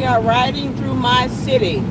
We are riding through my city.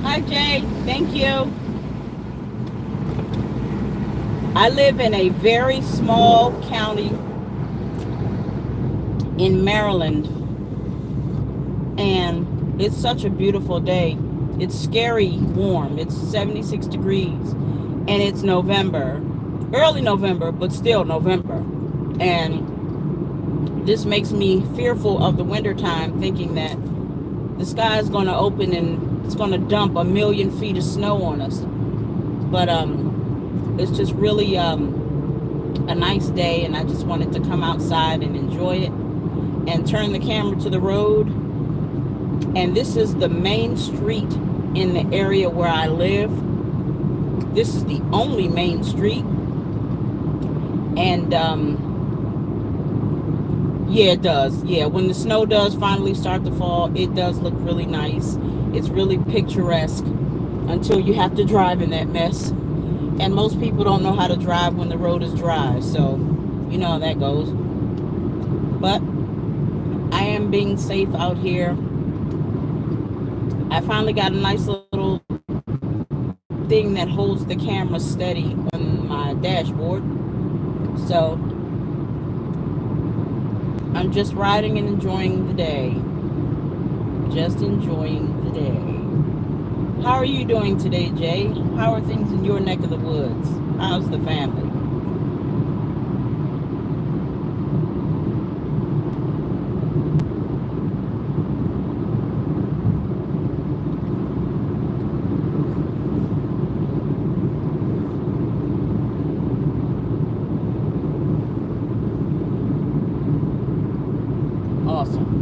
Hi, Jay. Thank you. I live in a very small county in Maryland, and it's such a beautiful day. It's scary warm. It's 76 degrees, and it's November, early November, but still November. And this makes me fearful of the wintertime, thinking that the sky is going to open and it's going to dump 1,000,000 feet of snow on us. But it's just really a nice day, and I just wanted to come outside and enjoy it and turn the camera to the road. And this is the main street in the area where I live. This is the only main street. And yeah, it does. Yeah, when the snow does finally start to fall, it does look really nice. It's really picturesque until you have to drive in that mess. And most people don't know how to drive when the road is dry. So, you know how that goes. But I am being safe out here. I finally got a nice little thing that holds the camera steady on my dashboard. So I'm just riding and enjoying the day. Just enjoying the day. How are you doing today, Jay? How are things in your neck of the woods? How's the family? Awesome.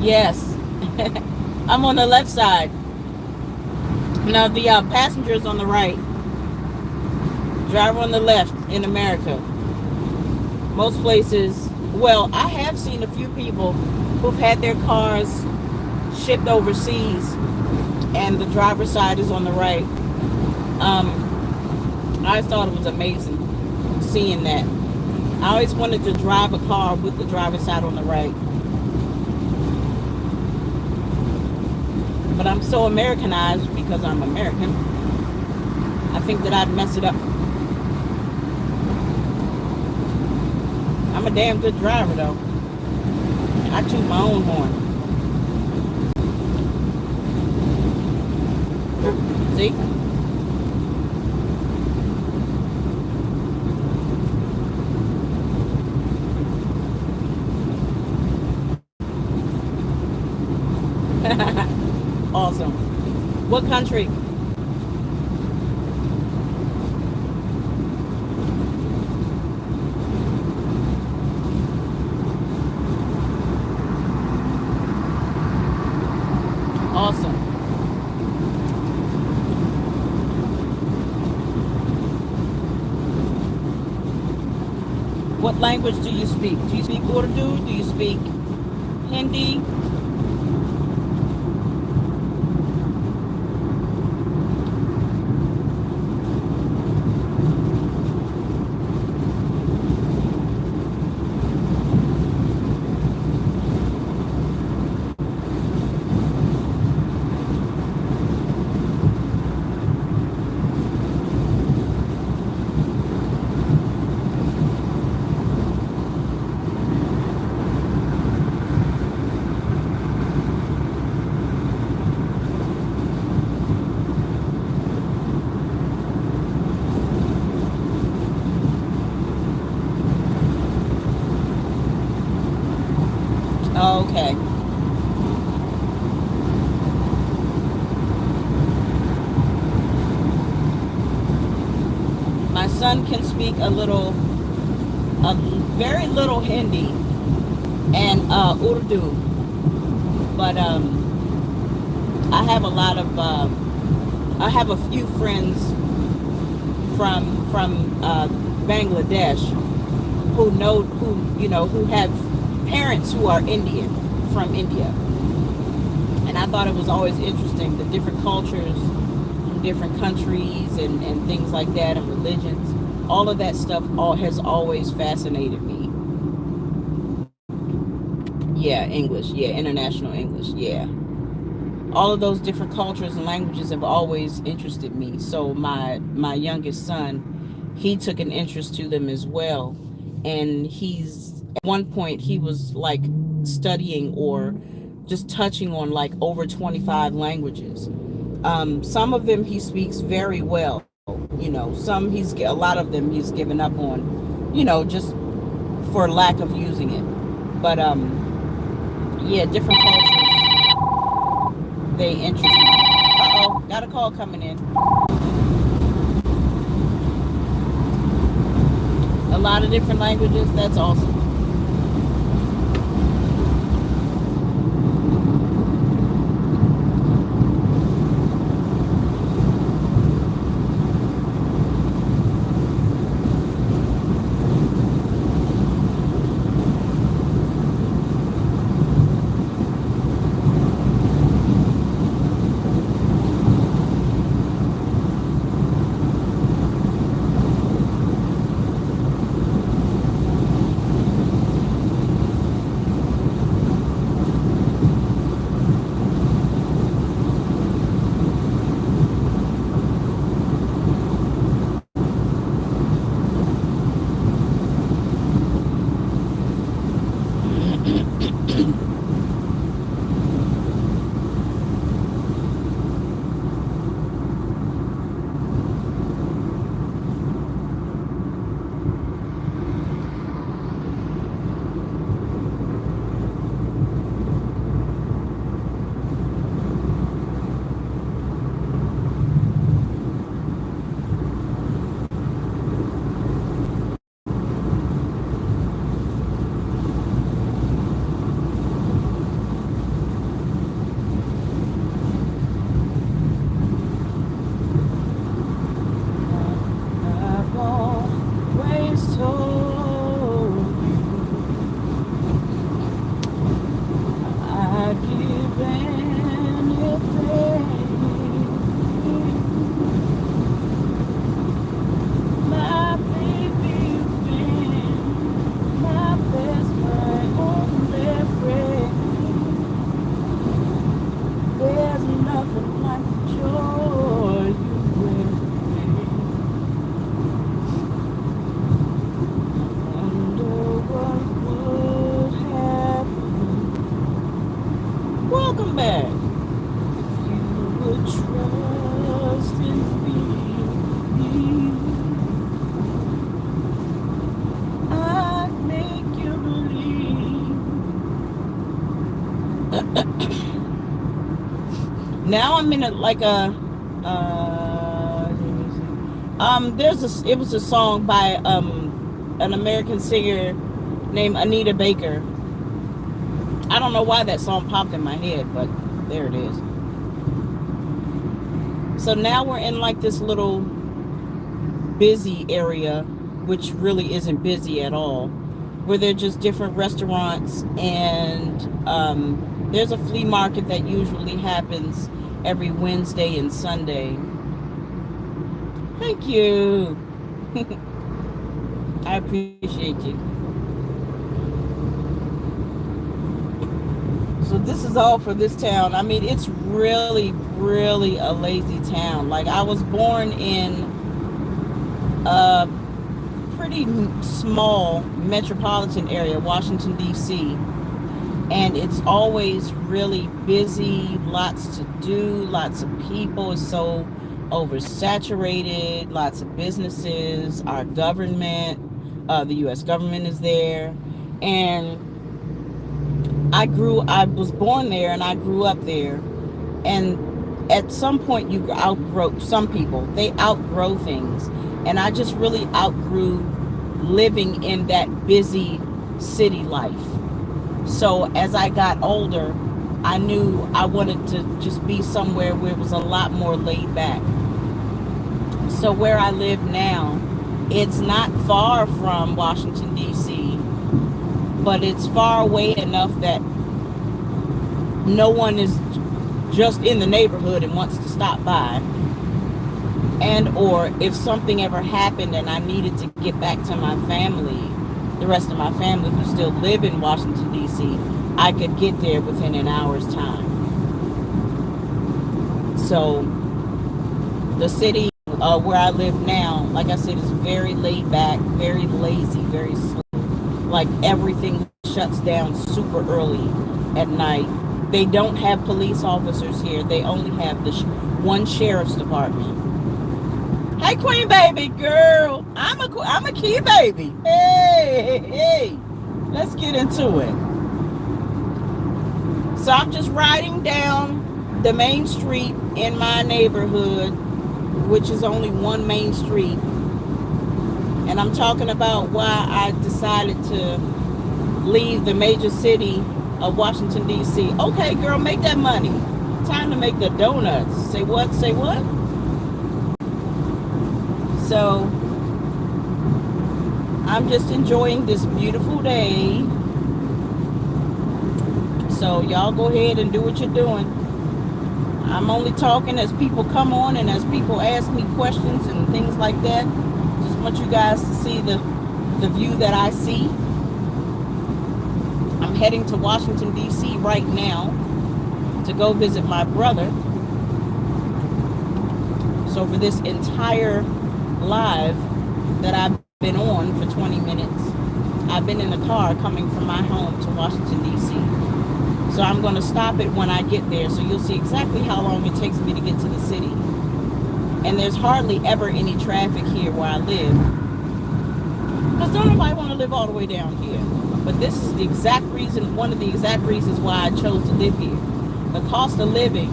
Yes. I'm on the left side. Now the passenger's on the right, driver on the left in America. Most places, well, I have seen a few people who've had their cars shipped overseas and the driver's side is on the right. I thought it was amazing seeing that. I always wanted to drive a car with the driver's side on the right. But I'm so Americanized because I'm American. I think that I'd mess it up. I'm a damn good driver though. I toot my own horn. See? Awesome. What country? Awesome. What language do you speak? Do you speak Urdu? Do you speak Hindi? Okay. My son can speak a very little Hindi and Urdu, but I have a few friends from Bangladesh who have parents who are Indian, from India. And I thought it was always interesting, the different cultures from different countries and things like that, and religions. All of that stuff has always fascinated me. Yeah, English. Yeah, international English. Yeah. All of those different cultures and languages have always interested me. So my youngest son, he took an interest to them as well. And at one point he was like studying or just touching on like over 25 languages. Some of them he speaks very well. A lot of them he's given up on, just for lack of using it. But yeah, different cultures, they interest me. Uh-oh, got a call coming in. A lot of different languages, that's awesome. nothing like the joy you bring. Wonder what would happen. Welcome back. If you would trust in me, I'd make you believe. Now I'm in it was a song by an American singer named Anita Baker. I don't know why that song popped in my head, but there it is. So now we're in like this little busy area, which really isn't busy at all, where there are just different restaurants, and there's a flea market that usually happens every Wednesday and Sunday. Thank you. I appreciate you. So this is all for this town. I mean, it's really, really a lazy town. Like, I was born in a pretty small metropolitan area, Washington, D.C., and it's always really busy, lots to do, lots of people. It's so oversaturated, lots of businesses, our government, the U.S. government is there. And I was born there and I grew up there. And at some point you outgrow, some people, they outgrow things. And I just really outgrew living in that busy city life. So as I got older, I knew I wanted to just be somewhere where it was a lot more laid back. So where I live now, it's not far from Washington, D.C., but it's far away enough that no one is just in the neighborhood and wants to stop by. And or if something ever happened and I needed to get back to my family, the rest of my family who still live in Washington, D.C., I could get there within an hour's time. So the city where I live now, like I said, is very laid back, very lazy, very slow. Like, everything shuts down super early at night. They don't have police officers here. They only have the one sheriff's department. Hey, Queen Baby girl, I'm a key baby. Hey, let's get into it. So I'm just riding down the main street in my neighborhood, which is only one main street, and I'm talking about why I decided to leave the major city of Washington, D.C. Okay, girl, make that money. Time to make the donuts. Say what? Say what? So I'm just enjoying this beautiful day. So y'all go ahead and do what you're doing. I'm only talking as people come on and as people ask me questions and things like that. Just want you guys to see the view that I see. I'm heading to Washington, D.C. right now to go visit my brother. So for this entire live that I've been on for 20 minutes, I've been in the car coming from my home to Washington, D.C. So I'm going to stop it when I get there, so you'll see exactly how long it takes me to get to the city. And there's hardly ever any traffic here where I live, because don't nobody want to live all the way down here. But this is the exact reason, one of the exact reasons why I chose to live here. The cost of living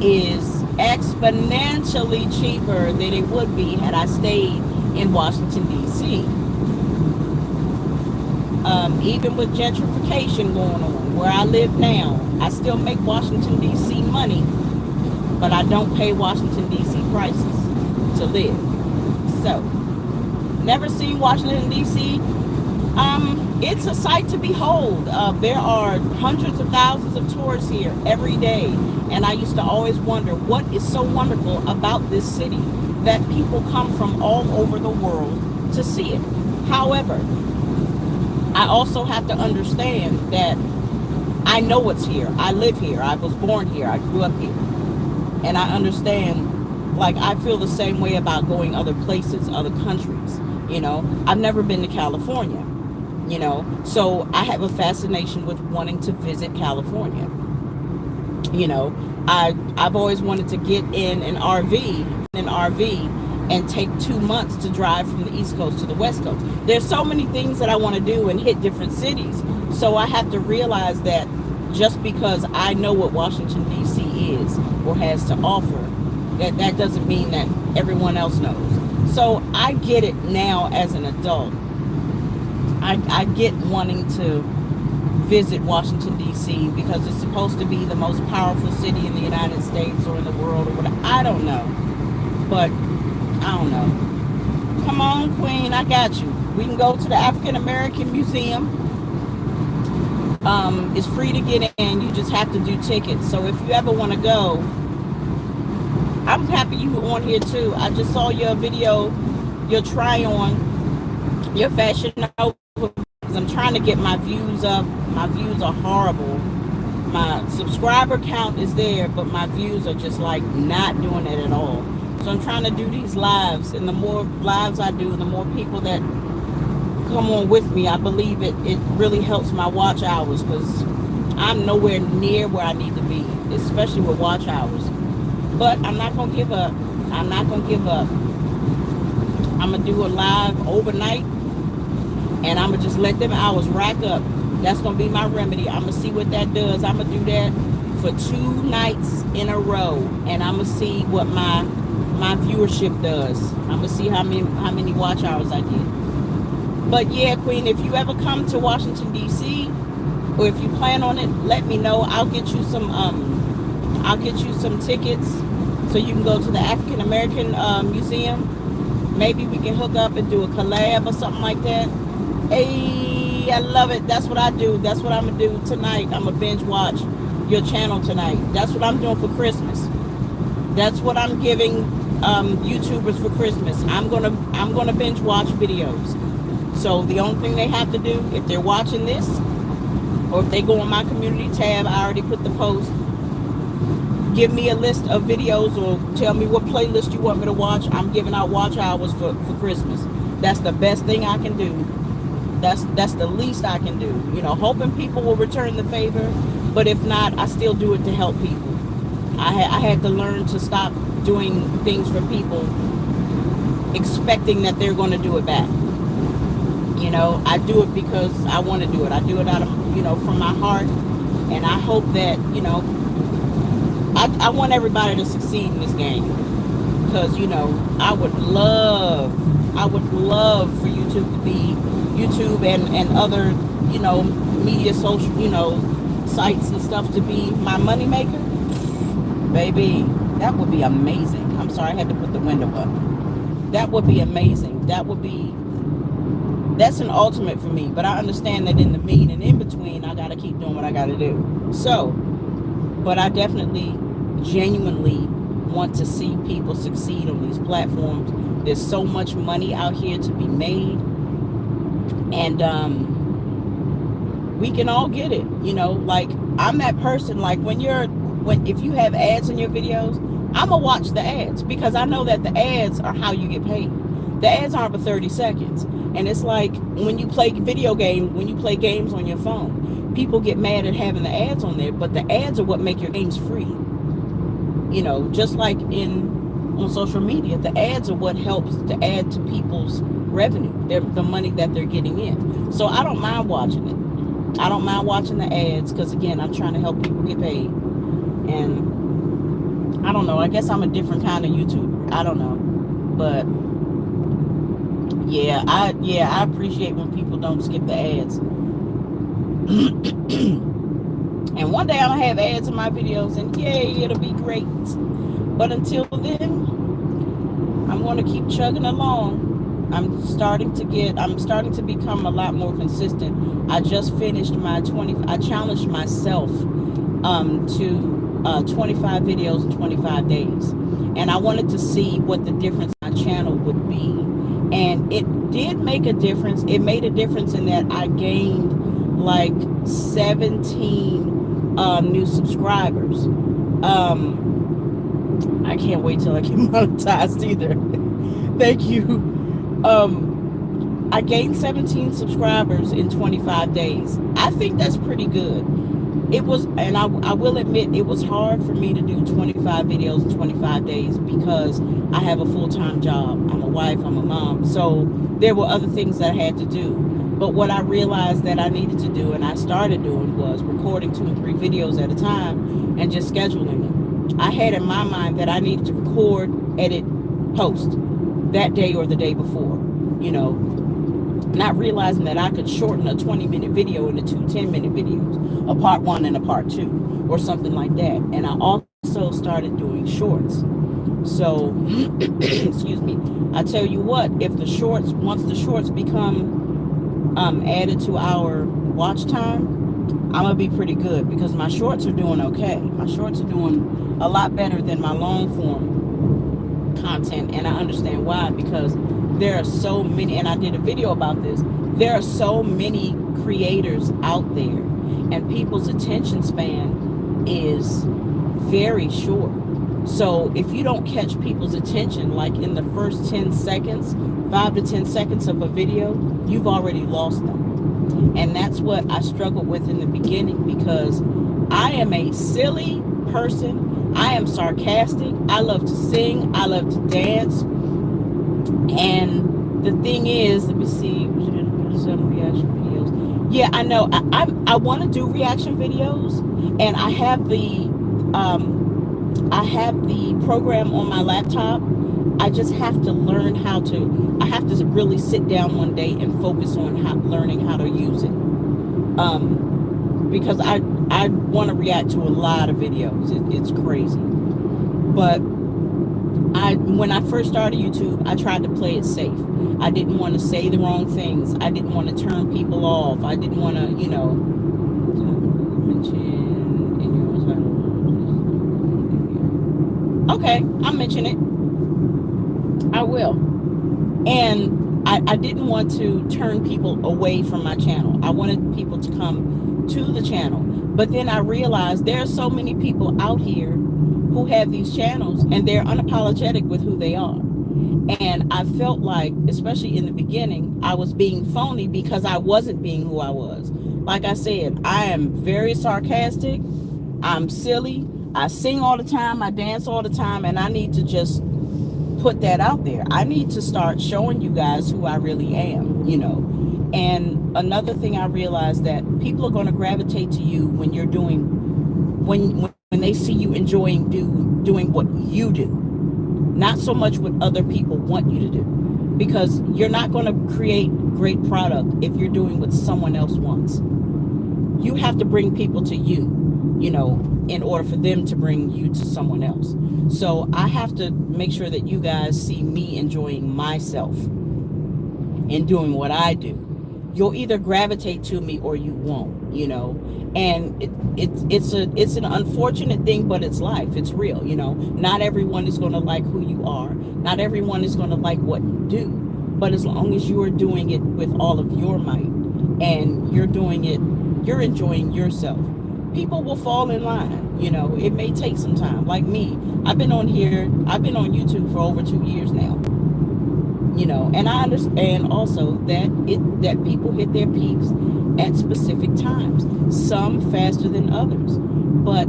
is exponentially cheaper than it would be had I stayed in Washington, D.C. Even with gentrification going on where I live now, I still make Washington, D.C. money, but I don't pay Washington, D.C. prices to live. So, never seen Washington, D.C. It's a sight to behold. There are hundreds of thousands of tourists here every day, and I used to always wonder what is so wonderful about this city that people come from all over the world to see it. However, I also have to understand that I know what's here. I live here. I was born here. I grew up here. And I understand, like, I feel the same way about going other places, other countries. You know, I've never been to California, you know, so I have a fascination with wanting to visit California. You know, I've always wanted to get in an RV and take 2 months to drive from the East Coast to the West Coast. There's so many things that I want to do and hit different cities. So I have to realize that just because I know what Washington, D.C. is or has to offer, that doesn't mean that everyone else knows. So I get it now as an adult. I get wanting to visit Washington, D.C. because it's supposed to be the most powerful city in the United States or in the world or whatever. I don't know. But I don't know. Come on, Queen, I got you. We can go to the African American Museum. It's free to get in. You just have to do tickets. So if you ever want to go, I'm happy you were on here too. I just saw your video, your try on, your fashion over. I'm trying to get my views up. My views are horrible. My subscriber count is there, but my views are just like not doing it at all. So I'm trying to do these lives, and the more lives I do, the more people that come on with me, I believe it really helps my watch hours, because I'm nowhere near where I need to be, especially with watch hours. But I'm not going to give up. I'm not going to give up. I'm going to do a live overnight, and I'm going to just let them hours rack up. That's going to be my remedy. I'm going to see what that does. I'm going to do that for 2 nights in a row, and I'm going to see what my viewership does. I'm going to see how many watch hours I get. But yeah, Queen, if you ever come to Washington, D.C., or if you plan on it, let me know. I'll get you some tickets so you can go to the African American Museum. Maybe we can hook up and do a collab or something like that. Hey, I love it. That's what I do. That's what I'm gonna do tonight. I'm gonna binge watch your channel tonight. That's what I'm doing for Christmas. That's what I'm giving YouTubers for Christmas. I'm gonna binge watch videos. So the only thing they have to do, if they're watching this, or if they go on my community tab, I already put the post, give me a list of videos or tell me what playlist you want me to watch. I'm giving out watch hours for Christmas. That's the best thing I can do. That's the least I can do. You know, hoping people will return the favor, but if not, I still do it to help people. I had to learn to stop doing things for people expecting that they're going to do it back. You know, I do it because I want to do it. I do it out of, you know, from my heart. And I hope that, you know, I want everybody to succeed in this game. Because, you know, I would love for YouTube to be, YouTube and other, you know, media, social, you know, sites and stuff to be my money maker. Baby, that would be amazing. I'm sorry, I had to put the window up. That would be amazing. That's an ultimate for me, but I understand that in the mean and in between, I got to keep doing what I got to do. So, but I definitely, genuinely want to see people succeed on these platforms. There's so much money out here to be made, and we can all get it. You know, like, I'm that person, like, if you have ads in your videos, I'm gonna watch the ads, because I know that the ads are how you get paid. The ads aren't for 30 seconds. And it's like when you play games on your phone, people get mad at having the ads on there, but the ads are what make your games free. You know, just like on social media, the ads are what helps to add to people's revenue, the money that they're getting in. So I don't mind watching it. I don't mind watching the ads, because again, I'm trying to help people get paid. And I don't know, I guess I'm a different kind of YouTuber. I don't know. But yeah, I appreciate when people don't skip the ads. And one day I'm gonna have ads in my videos, and yay, it'll be great. But until then, I'm gonna keep chugging along. I'm starting to become a lot more consistent. I just finished I challenged myself to 25 videos in 25 days. And I wanted to see what the difference on my channel would be. And it did make a difference. It made a difference in that I gained like 17 new subscribers. I can't wait till I get monetized either. Thank you. I gained 17 subscribers in 25 days. I think that's pretty good. It was, and I will admit, it was hard for me to do 25 videos in 25 days because I have a full-time job. I'm a wife, I'm a mom. So there were other things that I had to do. But what I realized that I needed to do, and I started doing, was recording 2 and 3 videos at a time and just scheduling them. I had in my mind that I needed to record, edit, post that day or the day before, you know, not realizing that I could shorten a 20-minute video into 2 10-minute videos, a part 1 and a part 2, or something like that. And I also started doing shorts. So, excuse me, I tell you what, if the shorts, once the shorts become added to our watch time, I'm gonna be pretty good, because my shorts are doing okay. My shorts are doing a lot better than my long form content, and I understand why, because there are so many, and I did a video about this, there are so many creators out there, and people's attention span is very short. So if you don't catch people's attention, like in the first 10 seconds, 5 to 10 seconds of a video, you've already lost them. And that's what I struggled with in the beginning, because I am a silly person. I am sarcastic. I love to sing. I love to dance. And the thing is, let me see, some reaction videos. Yeah, I know. I want to do reaction videos, and I have the program on my laptop. I just have to learn how to. I have to really sit down one day and focus on learning how to use it. Because I want to react to a lot of videos. It's crazy, but when I first started YouTube, I tried to play it safe. I didn't want to say the wrong things. I didn't want to turn people off. I didn't want to, you know, mention in your title. Okay, I'll mention it. I will. And I didn't want to turn people away from my channel. I wanted people to come to the channel. But then I realized there are so many people out here who have these channels, and they're unapologetic with who they are. And I felt like, especially in the beginning, I was being phony because I wasn't being who I was. Like I said, I am very sarcastic. I'm silly. I sing all the time. I dance all the time. And I need to just put that out there. I need to start showing you guys who I really am, you know. And another thing I realized, that people are going to gravitate to you when you're doing, when they see you enjoying doing what you do, not so much what other people want you to do, because you're not going to create great product if you're doing what someone else wants. You have to bring people to you, you know, in order for them to bring you to someone else. So I have to make sure that you guys see me enjoying myself and doing what I do. You'll either gravitate to me or you won't, you know. And it's an unfortunate thing, but it's life. It's real, you know. Not everyone is going to like who you are. Not everyone is going to like what you do. But as long as you are doing it with all of your might, and you're doing it, you're enjoying yourself, people will fall in line. You know, it may take some time. Like me, I've been on YouTube for over 2 years now. You know, and I understand also that people hit their peaks at specific times, some faster than others, but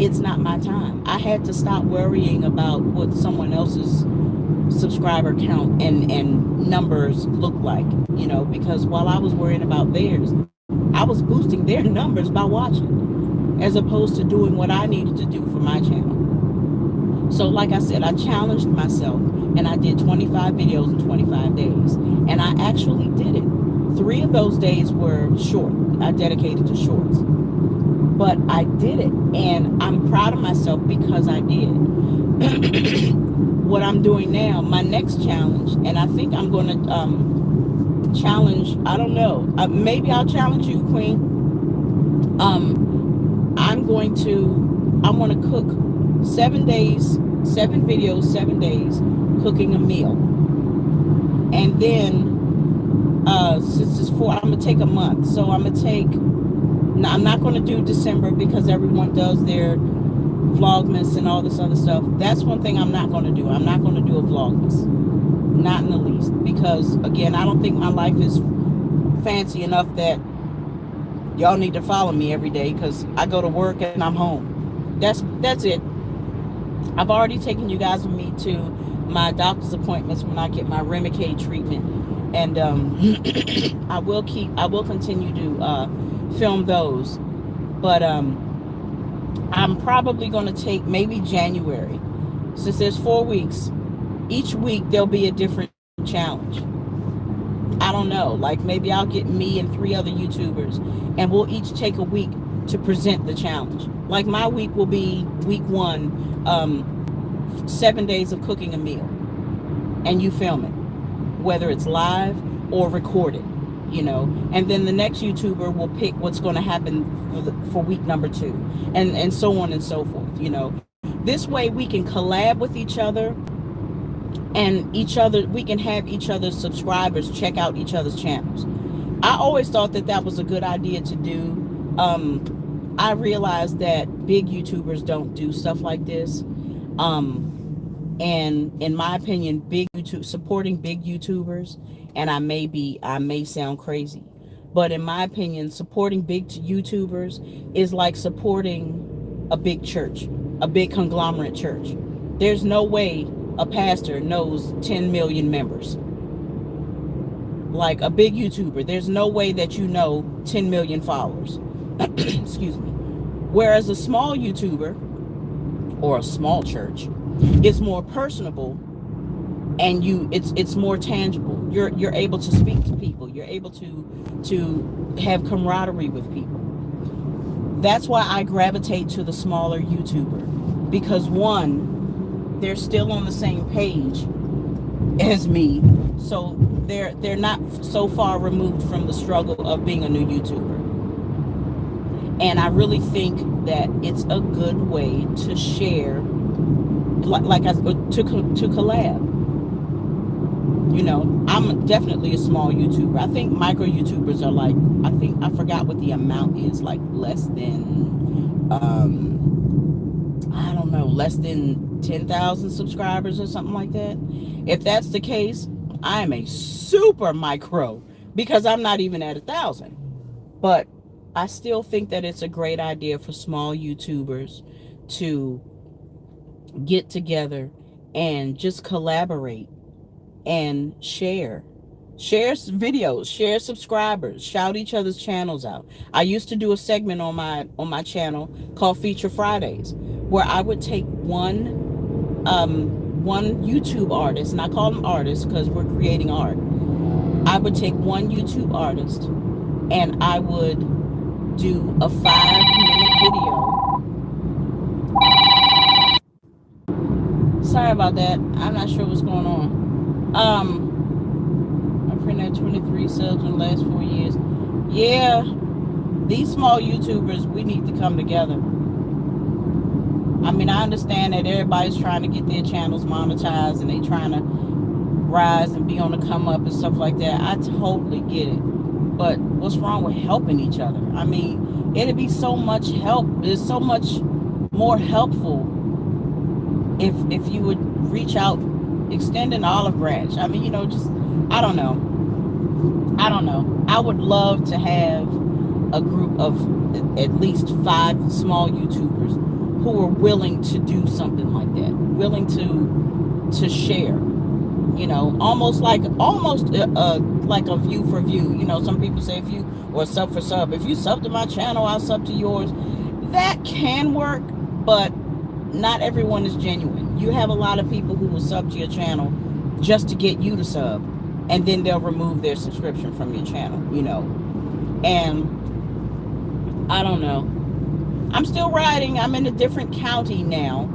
it's not my time. I had to stop worrying about what someone else's subscriber count and numbers look like, you know, because while I was worrying about theirs, I was boosting their numbers by watching, as opposed to doing what I needed to do for my channel. So like I said, I challenged myself, and I did 25 videos in 25 days. And I actually did it. 3 of those days were short. I dedicated to shorts. But I did it. And I'm proud of myself because I did. What I'm doing now, my next challenge, and I think I'm going to challenge, I don't know, maybe I'll challenge you, Queen. I want to cook 7 days, 7 videos, 7 days, cooking a meal. And then Since it's four, I'm gonna take a month. So I'm gonna take. Now, I'm not gonna do December because everyone does their Vlogmas and all this other stuff. That's one thing I'm not gonna do. I'm not gonna do a Vlogmas, not in the least, because again, I don't think my life is fancy enough that y'all need to follow me every day because I go to work and I'm home. That's it. I've already taken you guys with me to my doctor's appointments when I get my Remicade treatment, and I will continue to film those, but I'm probably going to take maybe January, since there's 4 weeks. Each week there'll be a different challenge. I don't know, like maybe I'll get me and 3 other YouTubers and we'll each take a week to present the challenge. Like my week will be week 1, 7 days of cooking a meal, and you film it, whether it's live or recorded, and then the next YouTuber will pick what's going to happen for week number 2, and so on and so forth. This way we can collab with each other, and we can have each other's subscribers check out each other's channels. I always thought that was a good idea to do. I realized that big YouTubers don't do stuff like this. And in my opinion, supporting big YouTubers, and I may sound crazy, but in my opinion, supporting big YouTubers is like supporting a big church, a big conglomerate church. There's no way a pastor knows 10 million members. Like a big YouTuber, there's no way that 10 million followers. Excuse me. Whereas a small YouTuber or a small church is more personable, and it's more tangible. You're able to speak to people. You're able to have camaraderie with people. That's why I gravitate to the smaller YouTuber, because one, they're still on the same page as me, so they're not so far removed from the struggle of being a new YouTuber. And I really think that it's a good way to share, to collab. I'm definitely a small YouTuber. I think micro YouTubers are like, I forgot what the amount is, like less than, I don't know, less than 10,000 subscribers or something like that. If that's the case, I am a super micro, because I'm not even at 1,000. But I still think that it's a great idea for small YouTubers to get together and just collaborate and share videos, share subscribers, shout each other's channels out. I used to do a segment on my channel called Feature Fridays, where I would take one YouTube artist, and I call them artists because we're creating art. I would take one YouTube artist and I would do a 5-minute video. Sorry about that. I'm not sure what's going on. My friend had 23 subs in the last 4 years. Yeah, these small YouTubers, we need to come together. I mean, I understand that everybody's trying to get their channels monetized and they trying to rise and be on the come up and stuff like that. I totally get it. But what's wrong with helping each other? I mean, it'd be so much help. It's so much more helpful if you would reach out, extend an olive branch. I mean, just, I don't know. I would love to have a group of at least 5 small YouTubers who are willing to do something like that, willing to share. Almost like a view for view. Some people say view or sub for sub. If you sub to my channel, I'll sub to yours. That can work, but not everyone is genuine. You have a lot of people who will sub to your channel just to get you to sub, and then they'll remove their subscription from your channel, and I don't know. I'm still riding. I'm in a different county now,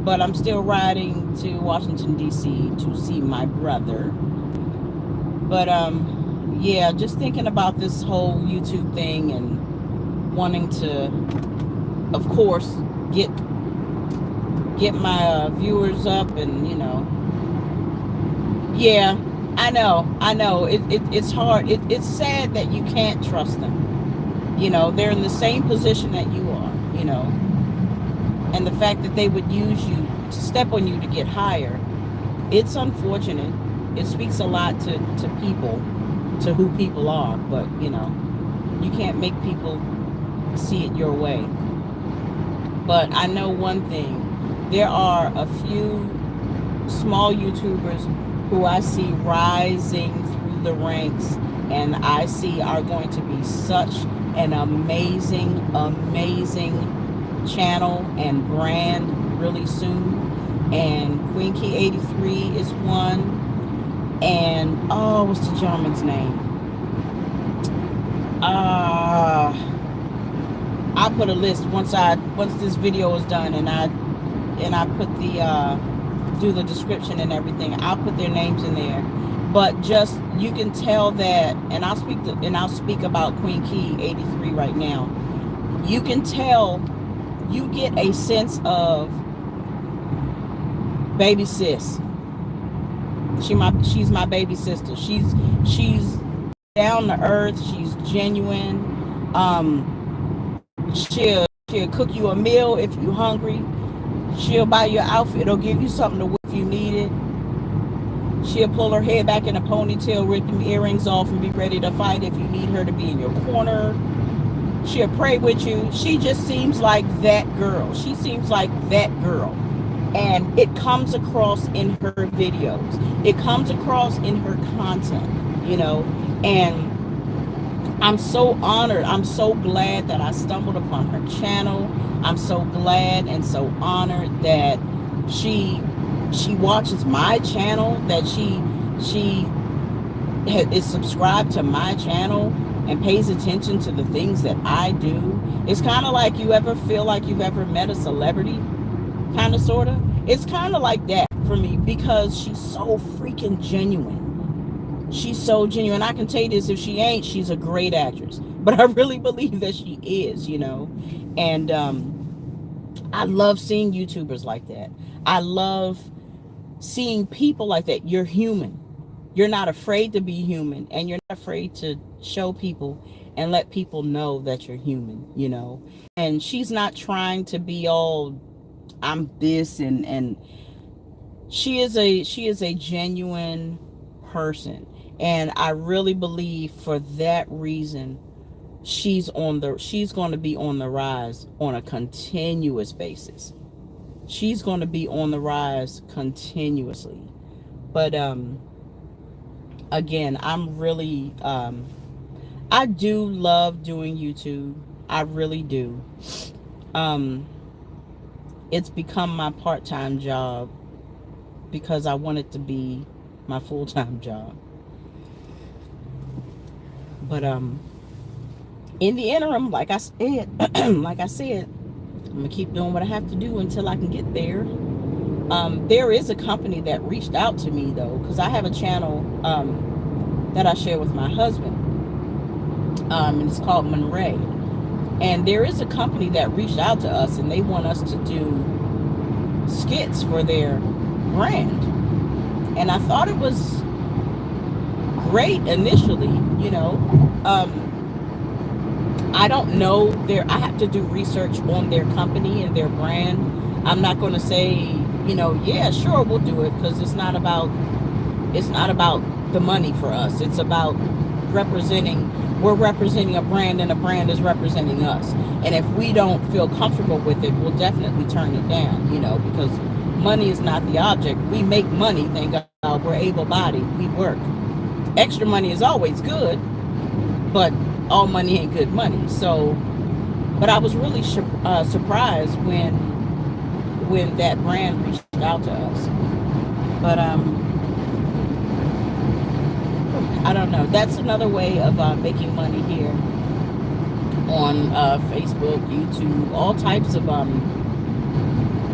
but I'm still riding to Washington, D.C. to see my brother. But yeah, just thinking about this whole YouTube thing and wanting to, of course, get my viewers up, and yeah, I know. It's hard. It's sad that you can't trust them. They're in the same position that you are, and the fact that they would use you to step on you to get higher, it's unfortunate. It speaks a lot to people, to who people are, but, you can't make people see it your way. But I know one thing. There are a few small YouTubers who I see rising through the ranks, and I see are going to be such an amazing, amazing channel and brand really soon. And Queen Key 83 is one. And what's the gentleman's name? I'll put a list once this video is done, and I put the do the description and everything. I'll put their names in there. But just, you can tell that, and I'll speak about Queen Key 83 right now. You can tell, you get a sense of baby sis. She's my baby sister. She's down to earth. She's genuine. She'll cook you a meal if you're hungry. She'll buy you an outfit or give you something to wear if you need it. She'll pull her hair back in a ponytail, rip them earrings off, and be ready to fight if you need her to be in your corner. She'll pray with you. She just seems like that girl. She seems like that girl. And it comes across in her videos. It comes across in her content, And I'm so honored. I'm so glad that I stumbled upon her channel. I'm so glad and so honored that she watches my channel, that she is subscribed to my channel and pays attention to the things that I do. It's kind of like, you ever feel like you've ever met a celebrity, kind of, sort of. It's kind of like that for me, because she's so freaking genuine. She's so genuine. I can tell you this, if she ain't, she's a great actress. But I really believe that she is, And I love seeing YouTubers like that. I love seeing people like that. You're human. You're not afraid to be human, and you're not afraid to show people and let people know that you're human, And she's not trying to be all, I'm this, and she is a genuine person. And I really believe for that reason, she's going to be on the rise on a continuous basis. She's going to be on the rise continuously. But again, I'm really I do love doing YouTube. I really do. It's become my part-time job because I want it to be my full-time job. But in the interim, like I said, I'm gonna keep doing what I have to do until I can get there. There is a company that reached out to me, though, because I have a channel that I share with my husband, and it's called MunRae. And there is a company that reached out to us, and they want us to do skits for their brand. And I thought it was great initially, I don't know I have to do research on their company and their brand. I'm not going to say, yeah, sure, we'll do it, because it's not about the money for us. It's about we're representing a brand, and a brand is representing us. And if we don't feel comfortable with it, we'll definitely turn it down, because money is not the object. We make money, thank God. We're able-bodied, we work. Extra money is always good, but all money ain't good money. So, but I was really surprised when that brand reached out to us. But I don't know. That's another way of making money here on Facebook, YouTube, all types of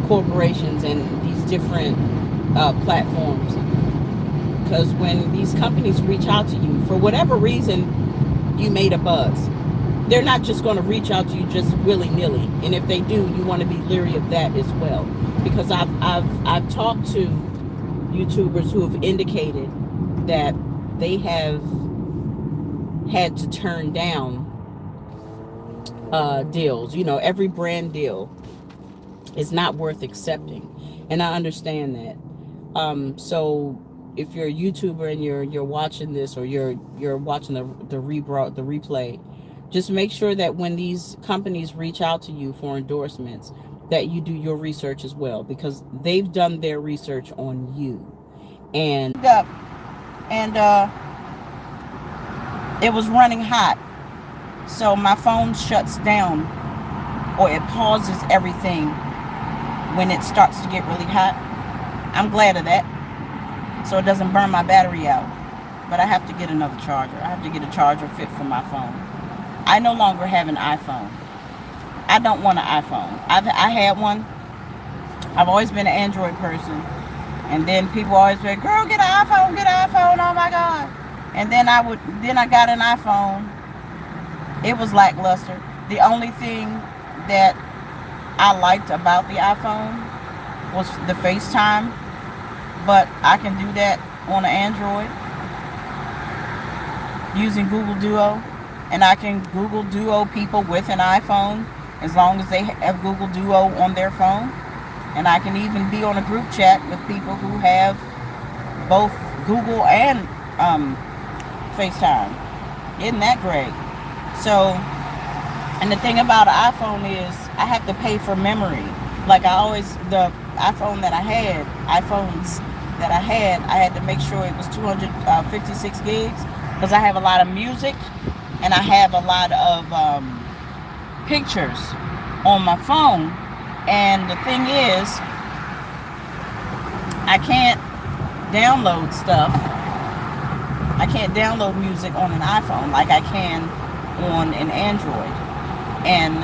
corporations and these different platforms. Because when these companies reach out to you, for whatever reason, you made a buzz. They're not just going to reach out to you just willy-nilly. And if they do, you want to be leery of that as well. Because I've talked to YouTubers who have indicated that they have had to turn down deals. You know, every brand deal is not worth accepting, and I understand that. So if you're a YouTuber and you're watching this, or you're watching the replay, just make sure that when these companies reach out to you for endorsements, that you do your research as well, because they've done their research on you. And it was running hot, so my phone shuts down, or it pauses everything when it starts to get really hot. I'm glad of that, so it doesn't burn my battery out. But I have to get another charger. I have to get a charger fit for my phone. I no longer have an iPhone. I don't want an iPhone. I had one. I've always been an Android person. And then people always say, girl, get an iPhone, get an iPhone, oh my God. And then I got an iPhone. It was lackluster. The only thing that I liked about the iPhone was the FaceTime. But I can do that on an Android using Google Duo. And I can Google Duo people with an iPhone as long as they have Google Duo on their phone. And I can even be on a group chat with people who have both Google and FaceTime. Isn't that great? So, and the thing about an iPhone is I have to pay for memory. Like the iPhones that I had to make sure it was 256 gigs, because I have a lot of music and I have a lot of pictures on my phone. And the thing is, I can't download stuff. I can't download music on an iPhone like I can on an Android. And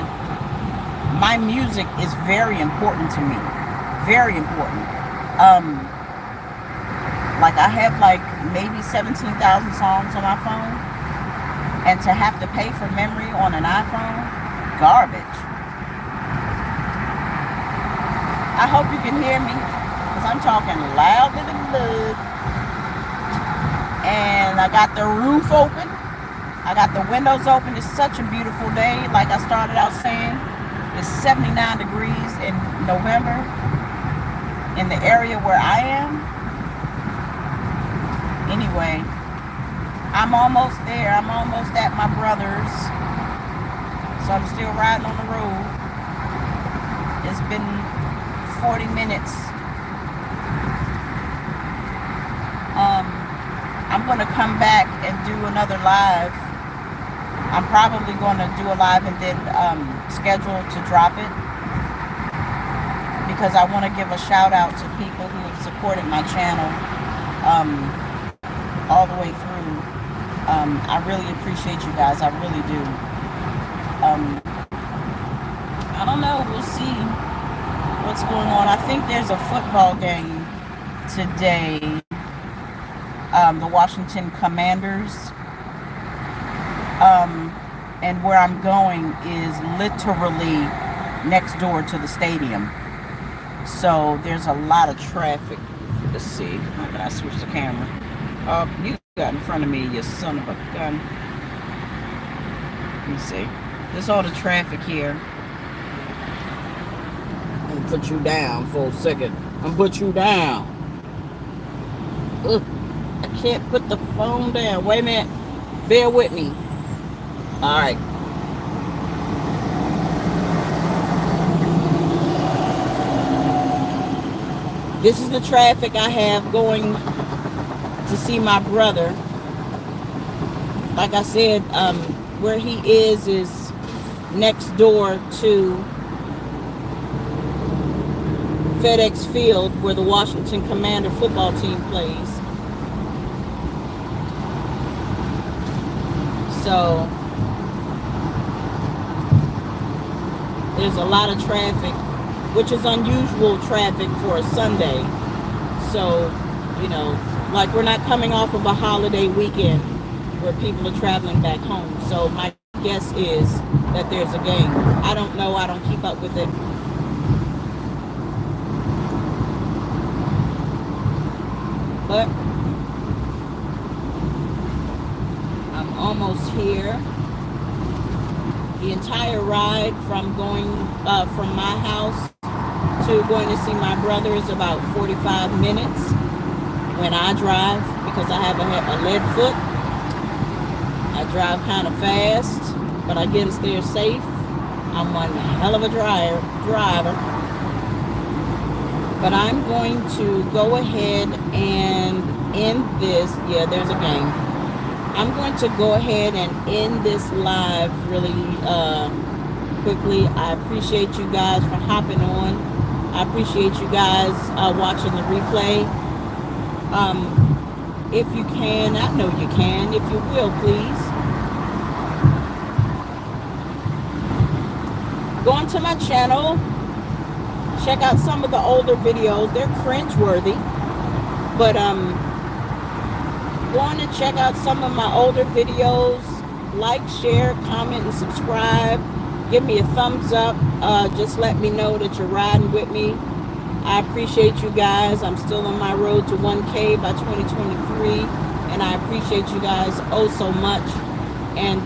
my music is very important to me. Very important. Like I have like maybe 17,000 songs on my phone. And to have to pay for memory on an iPhone, garbage. I hope you can hear me, because I'm talking loud to the blood. And I got the roof open. I got the windows open. It's such a beautiful day. Like I started out saying, it's 79 degrees in November in the area where I am. Anyway, I'm almost there. I'm almost at my brother's. So I'm still riding on the road. It's been 40 minutes. I'm going to come back and do another live. I'm probably going to do a live and then schedule to drop it, because I want to give a shout out to people who have supported my channel all the way through. I really appreciate you guys. I really do. I don't know. We'll see what's going on. I think there's a football game today. The Washington Commanders. And where I'm going is literally next door to the stadium. So there's a lot of traffic. Let's see. How can I switch the camera? You got in front of me, you son of a gun. Let me see. There's all the traffic here. I'm gonna put you down for a second. I'm gonna put you down. Ugh, I can't put the phone down. Wait a minute. Bear with me. Alright. This is the traffic I have going to see my brother. Like I said, where he is next door to FedEx Field, where the Washington Commander football team plays. So there's a lot of traffic, which is unusual traffic for a Sunday. So, you know, like we're not coming off of a holiday weekend where people are traveling back home. So my guess is that there's a game. I don't know. I don't keep up with it. But The entire ride from going from my house to going to see my brother is about 45 minutes when I drive, because I have a lead foot. I drive kind of fast, but I get us there safe. I'm one hell of a driver. But I'm going to go ahead and end this. Yeah, there's a game. I'm going to go ahead and end this live really quickly. I appreciate you guys for hopping on. I appreciate you guys watching the replay. If you can, I know you can, if you will, please go onto my channel, check out some of the older videos. They're cringe-worthy, but go on and check out some of my older videos. Like, share, comment, and subscribe. Give me a thumbs up. Just let me know that you're riding with me. I appreciate you guys. I'm still on my road to 1K by 2023, and I appreciate you guys oh so much. And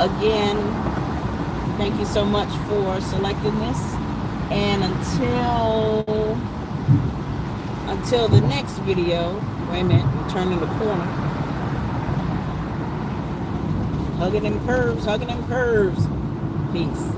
again, thank you so much for selecting this. And until the next video, wait a minute, I'm turning the corner. Hugging them curves, hugging them curves. Peace.